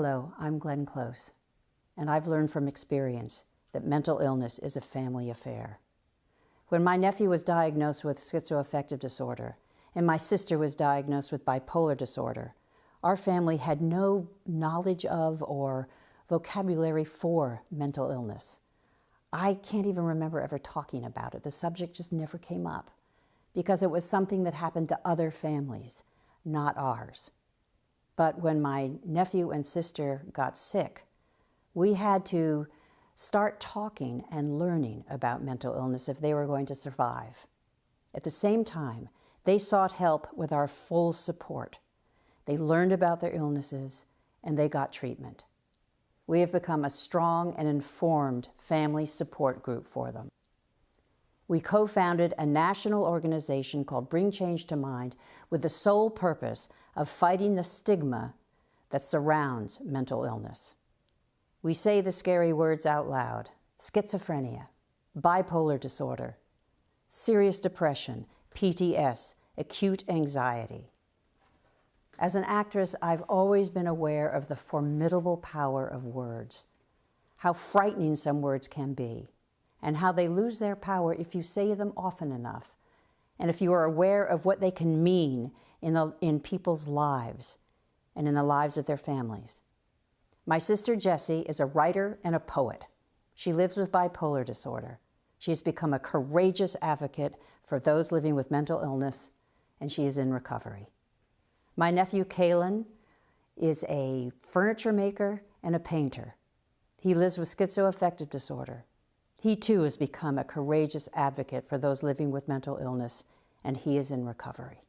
Hello, I'm Glenn Close, and I've learned from experience that mental illness is a family affair. When my nephew was diagnosed with schizoaffective disorder and my sister was diagnosed with bipolar disorder, our family had no knowledge of or vocabulary for mental illness. I can't even remember ever talking about it. The subject just never came up because it was something that happened to other families, not ours. But when my nephew and sister got sick, we had to start talking and learning about mental illness if they were going to survive. At the same time, they sought help with our full support. They learned about their illnesses and they got treatment. We have become a strong and informed family support group for them. We co-founded a national organization called Bring Change to Mind with the sole purpose of fighting the stigma that surrounds mental illness. We say the scary words out loud: schizophrenia, bipolar disorder, serious depression, PTS, acute anxiety. As an actress, I've always been aware of the formidable power of words, how frightening some words can be, and how they lose their power if you say them often enough, and if you are aware of what they can mean in people's lives and in the lives of their families. My sister Jessie is a writer and a poet. She lives with bipolar disorder. She has become a courageous advocate for those living with mental illness, and she is in recovery. My nephew Kalen is a furniture maker and a painter. He lives with schizoaffective disorder. He too has become a courageous advocate for those living with mental illness, and he is in recovery.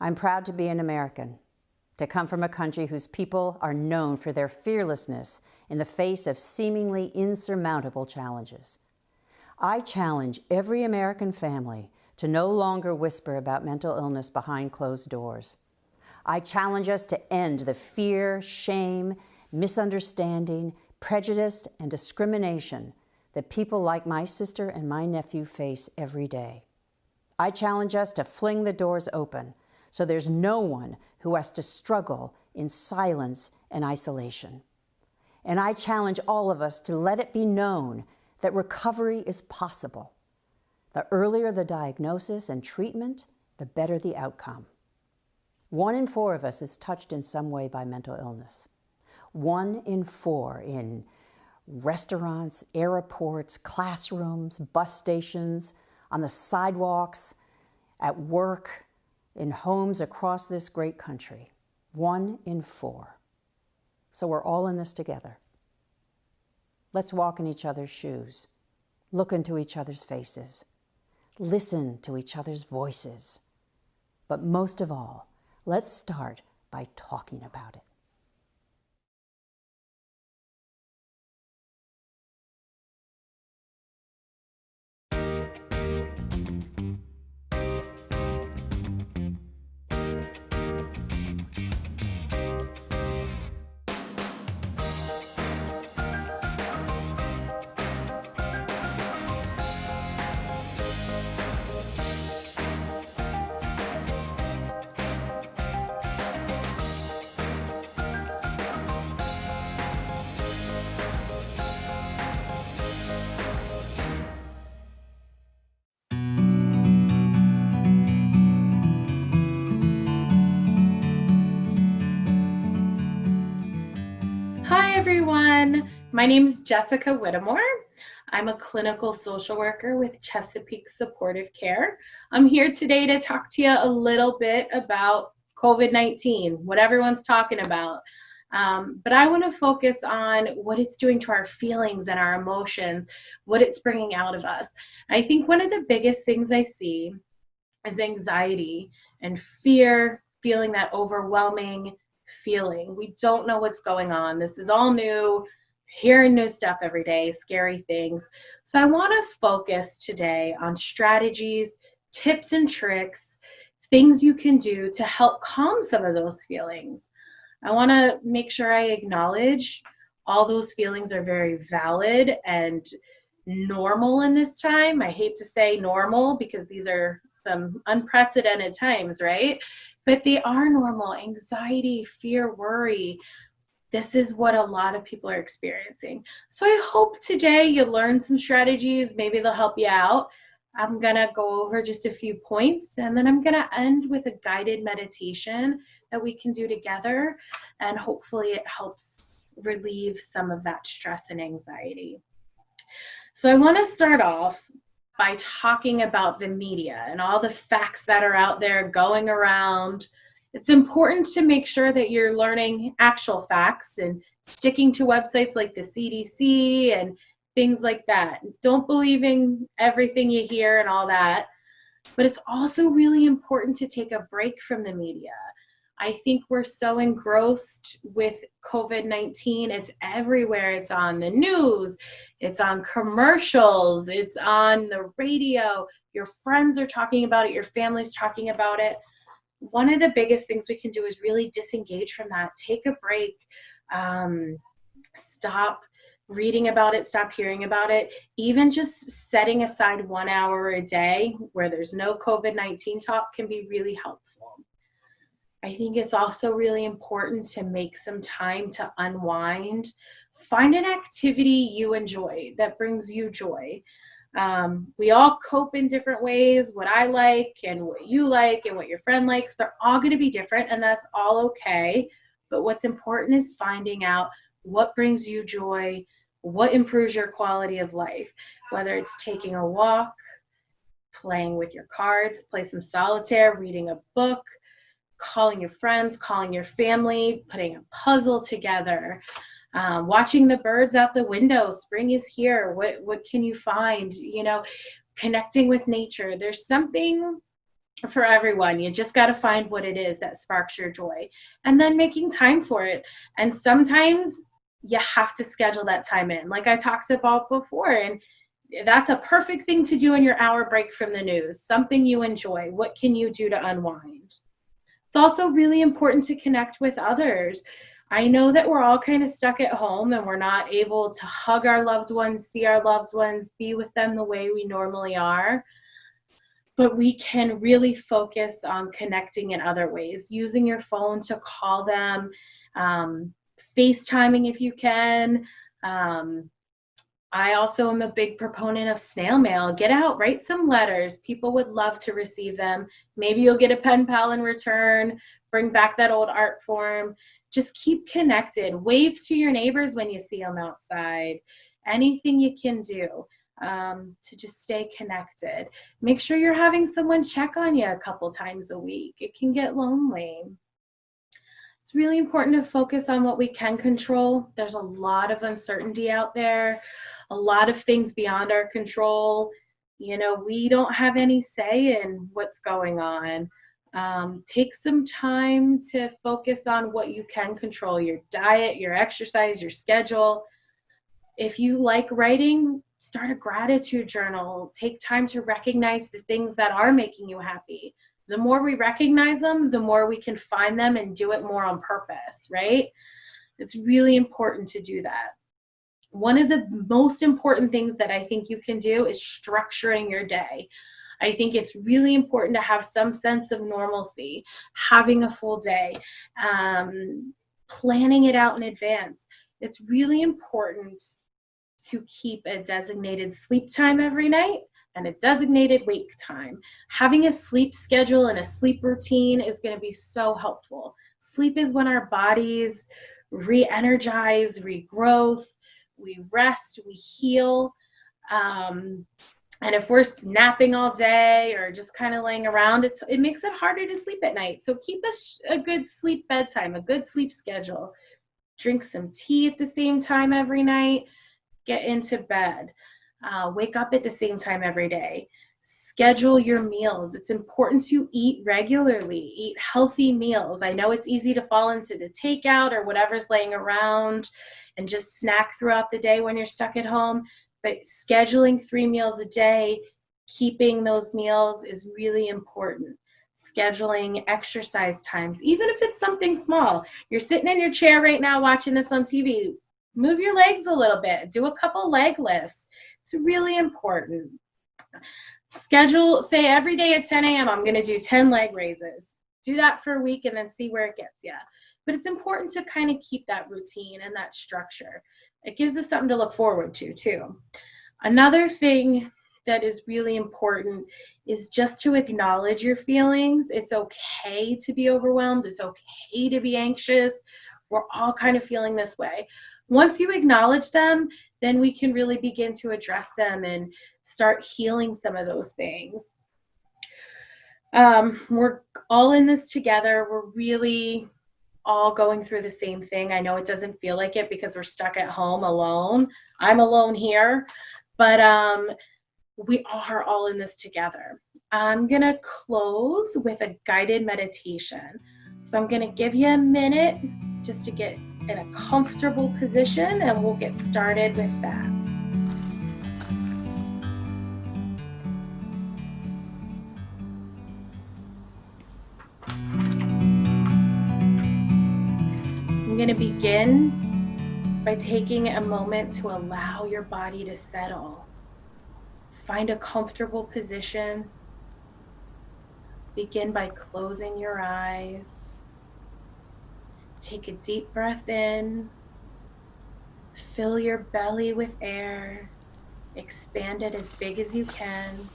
I'm proud to be an American, to come from a country whose people are known for their fearlessness in the face of seemingly insurmountable challenges. I challenge every American family to no longer whisper about mental illness behind closed doors. I challenge us to end the fear, shame, misunderstanding, prejudice, and discrimination that people like my sister and my nephew face every day. I challenge us to fling the doors open so there's no one who has to struggle in silence and isolation. And I challenge all of us to let it be known that recovery is possible. The earlier the diagnosis and treatment, the better the outcome. 1 in 4 of us is touched in some way by mental illness. 1 in 4 in restaurants, airports, classrooms, bus stations, on the sidewalks, at work, in homes across this great country. 1 in 4. So we're all in this together. Let's walk in each other's shoes, look into each other's faces, listen to each other's voices. But most of all, let's start by talking about it. Hi everyone, my name is Jessica Whittemore. I'm a clinical social worker with Chesapeake Supportive Care. I'm here today to talk to you a little bit about COVID-19, what everyone's talking about. But I want to focus on what it's doing to our feelings and our emotions, what it's bringing out of us. I think one of the biggest things I see is anxiety and fear, feeling that overwhelming feeling. We don't know what's going on. This is all new, hearing new stuff every day, scary things. So I want to focus today on strategies, tips and tricks, things you can do to help calm some of those feelings. I want to make sure I acknowledge all those feelings are very valid and normal in this time. I hate to say normal because these are some unprecedented times, right? But they are normal. Anxiety, fear, worry. this is what a lot of people are experiencing. So I hope today you learn some strategies. Maybe they'll help you out. I'm going to go over just a few points, and then I'm going to end with a guided meditation that we can do together. And hopefully it helps relieve some of that stress and anxiety. So I want to start off by talking about the media and all the facts that are out there going around. It's important to make sure that you're learning actual facts and sticking to websites like the CDC and things like that. Don't believe in everything you hear and all that. But it's also really important to take a break from the media. I think we're so engrossed with COVID-19. It's everywhere. It's on the news. It's on commercials. It's on the radio. Your friends are talking about it. Your family's talking about it. One of the biggest things we can do is really disengage from that. Take a break. Stop reading about it. Stop hearing about it. Even just setting aside 1 hour a day where there's no COVID-19 talk can be really helpful. I think it's also really important to make some time to unwind. Find an activity you enjoy that brings you joy. We all cope in different ways. What I like and what you like and what your friend likes, they're all going to be different, and that's all okay. But what's important is finding out what brings you joy, what improves your quality of life, whether it's taking a walk, playing with your cards, play some solitaire, reading a book, calling your friends, calling your family, putting a puzzle together, watching the birds out the window. Spring is here. What can you find? Connecting with nature. There's something for everyone. You just got to find what it is that sparks your joy, and then making time for it. And sometimes you have to schedule that time in, like I talked about before. And that's a perfect thing to do in your hour break from the news. Something you enjoy. What can you do to unwind? It's also really important to connect with others. I know that we're all kind of stuck at home and we're not able to hug our loved ones, see our loved ones, be with them the way we normally are. But we can really focus on connecting in other ways, using your phone to call them, FaceTiming if you can. I also am a big proponent of snail mail. Get out, write some letters. People would love to receive them. Maybe you'll get a pen pal in return. Bring back that old art form. Just keep connected. Wave to your neighbors when you see them outside. Anything you can do to just stay connected. Make sure you're having someone check on you a couple times a week. It can get lonely. It's really important to focus on what we can control. There's a lot of uncertainty out there, a lot of things beyond our control. We don't have any say in what's going on. Take some time to focus on what you can control, your diet, your exercise, your schedule. If you like writing, start a gratitude journal. Take time to recognize the things that are making you happy. The more we recognize them, the more we can find them and do it more on purpose, right? It's really important to do that. One of the most important things that I think you can do is structuring your day. I think it's really important to have some sense of normalcy, having a full day, planning it out in advance. It's really important to keep a designated sleep time every night and a designated wake time. Having a sleep schedule and a sleep routine is going to be so helpful. Sleep is when our bodies re-energize, regrowth, we rest, we heal. And if we're napping all day or just kind of laying around, it makes it harder to sleep at night. So keep a good sleep bedtime, a good sleep schedule. Drink some tea at the same time every night. Get into bed. Wake up at the same time every day. Schedule your meals. It's important to eat regularly, eat healthy meals. I know it's easy to fall into the takeout or whatever's laying around and just snack throughout the day when you're stuck at home, but scheduling 3 meals a day, keeping those meals is really important. Scheduling exercise times, even if it's something small. You're sitting in your chair right now watching this on TV. Move your legs a little bit. Do a couple leg lifts. It's really important. Schedule, say every day at 10 a.m. I'm going to do 10 leg raises. Do that for a week and then see where it gets you. but it's important to kind of keep that routine and that structure. It gives us something to look forward to too. Another thing that is really important is just to acknowledge your feelings. It's okay to be overwhelmed. It's okay to be anxious. We're all kind of feeling this way. Once you acknowledge them, then we can really begin to address them and start healing some of those things. We're all in this together. We're really all going through the same thing. I know it doesn't feel like it because we're stuck at home alone. I'm alone here, but we are all in this together. I'm going to close with a guided meditation. So I'm going to give you a minute just to get in a comfortable position, and we'll get started with that. I'm going to begin by taking a moment to allow your body to settle. Find a comfortable position. Begin by closing your eyes. Take a deep breath in. Fill your belly with air. Expand it as big as you can.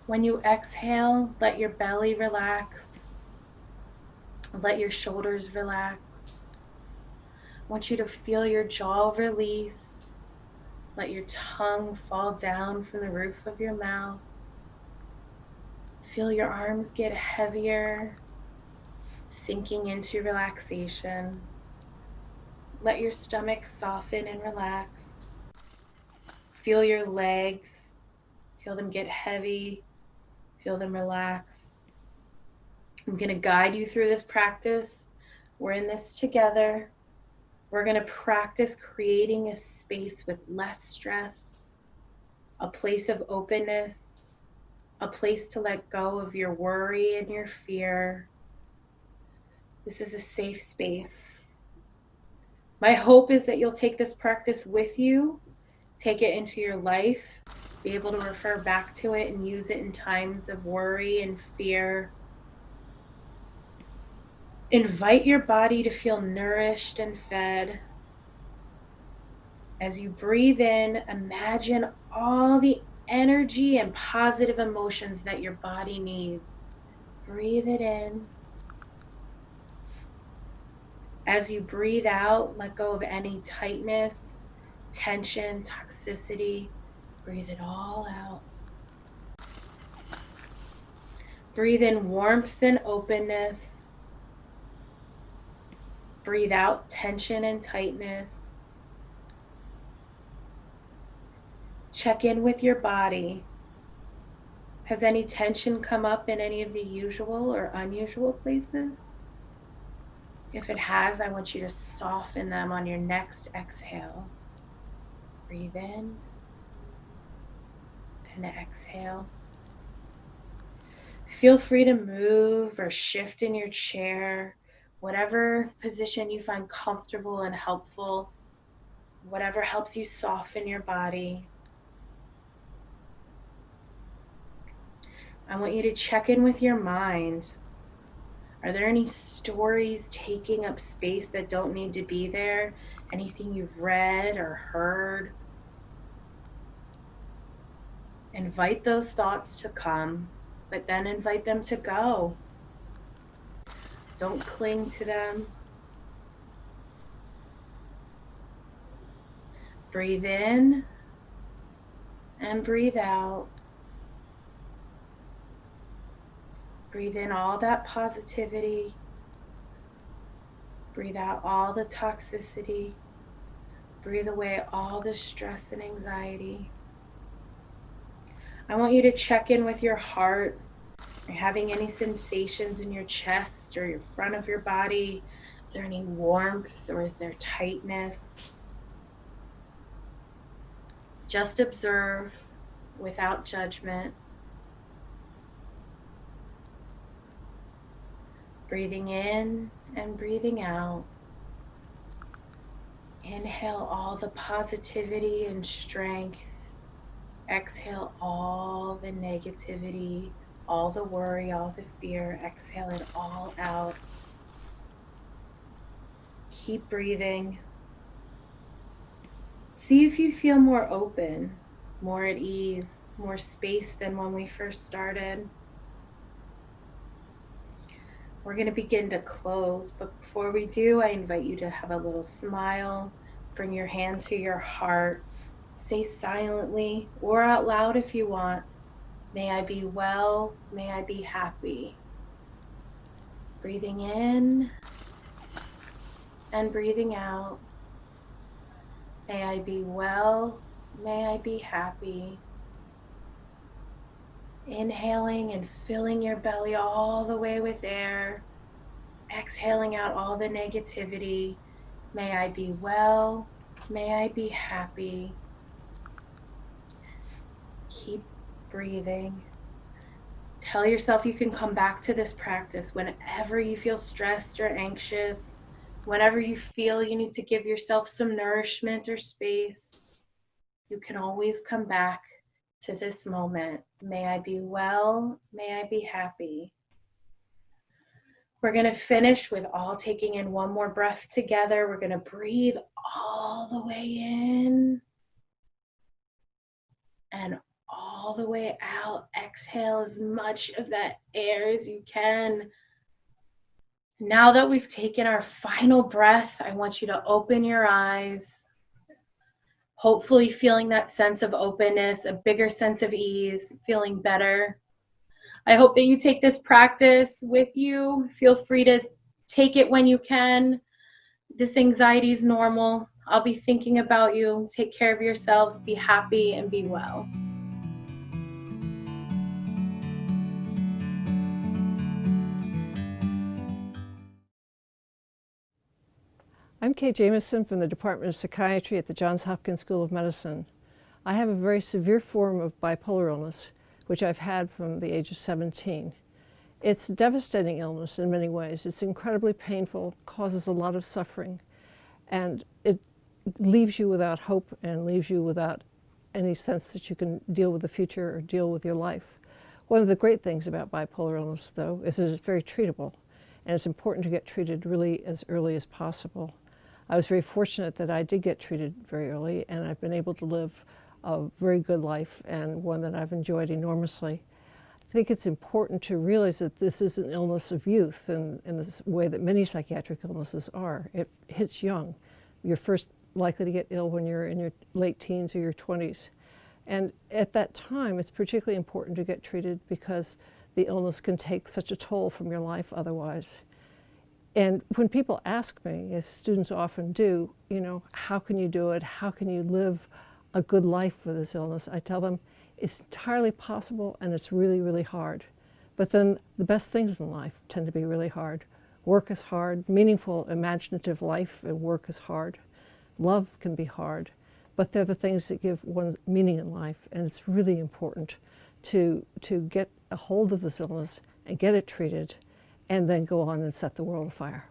When you exhale, let your belly relax. Let your shoulders relax. I want you to feel your jaw release. Let your tongue fall down from the roof of your mouth. Feel your arms get heavier, sinking into relaxation. Let your stomach soften and relax. Feel your legs. Feel them get heavy. Feel them relax. I'm going to guide you through this practice. We're in this together. We're going to practice creating a space with less stress, a place of openness, a place to let go of your worry and your fear. This is a safe space. My hope is that you'll take this practice with you, take it into your life, be able to refer back to it and use it in times of worry and fear. Invite your body to feel nourished and fed. As you breathe in, imagine all the energy and positive emotions that your body needs. Breathe it in. As you breathe out, let go of any tightness, tension, toxicity. Breathe it all out. Breathe in warmth and openness. Breathe out tension and tightness. Check in with your body. Has any tension come up in any of the usual or unusual places? If it has, I want you to soften them on your next exhale. Breathe in and exhale. Feel free to move or shift in your chair, whatever position you find comfortable and helpful, whatever helps you soften your body. I want you to check in with your mind. Are there any stories taking up space that don't need to be there? Anything you've read or heard? Invite those thoughts to come, but then invite them to go. Don't cling to them. Breathe in and breathe out. Breathe in all that positivity. Breathe out all the toxicity. Breathe away all the stress and anxiety. I want you to check in with your heart. Are you having any sensations in your chest or your front of your body? Is there any warmth or is there tightness? Just observe without judgment. Breathing in and breathing out. Inhale all the positivity and strength. Exhale all the negativity, all the worry, all the fear. Exhale it all out. Keep breathing. See if you feel more open, more at ease, more space than when we first started. We're going to begin to close, but before we do, I invite you to have a little smile, bring your hand to your heart, say silently or out loud if you want, may I be well, may I be happy. Breathing in and breathing out. May I be well, may I be happy. Inhaling and filling your belly all the way with air. Exhaling out all the negativity. May I be well, may I be happy. Keep breathing. Tell yourself you can come back to this practice whenever you feel stressed or anxious, whenever you feel you need to give yourself some nourishment or space. You can always come back to this moment. May I be well, may I be happy. We're going to finish with all taking in one more breath together. We're going to breathe all the way in and all the way out. Exhale as much of that air as you can. Now that we've taken our final breath, I want you to open your eyes. Hopefully feeling that sense of openness, a bigger sense of ease, feeling better. I hope that you take this practice with you. Feel free to take it when you can. This anxiety is normal. I'll be thinking about you. Take care of yourselves. Be happy and be well. I'm Kay Jamieson from the Department of Psychiatry at the Johns Hopkins School of Medicine. I have a very severe form of bipolar illness, which I've had from the age of 17. It's a devastating illness in many ways. It's incredibly painful, causes a lot of suffering, and it leaves you without hope and leaves you without any sense that you can deal with the future or deal with your life. One of the great things about bipolar illness, though, is that it's very treatable, and it's important to get treated really as early as possible. I was very fortunate that I did get treated very early, and I've been able to live a very good life and one that I've enjoyed enormously. I think it's important to realize that this is an illness of youth in the way that many psychiatric illnesses are. It hits young. You're first likely to get ill when you're in your late teens or your 20s. And at that time, it's particularly important to get treated because the illness can take such a toll from your life otherwise. And when people ask me, as students often do, how can you do it? How can you live a good life with this illness? I tell them it's entirely possible and it's really, really hard. But then the best things in life tend to be really hard. Work is hard, meaningful, imaginative life and work is hard. Love can be hard, but they're the things that give one meaning in life, and it's really important to get a hold of this illness and get it treated and then go on and set the world afire.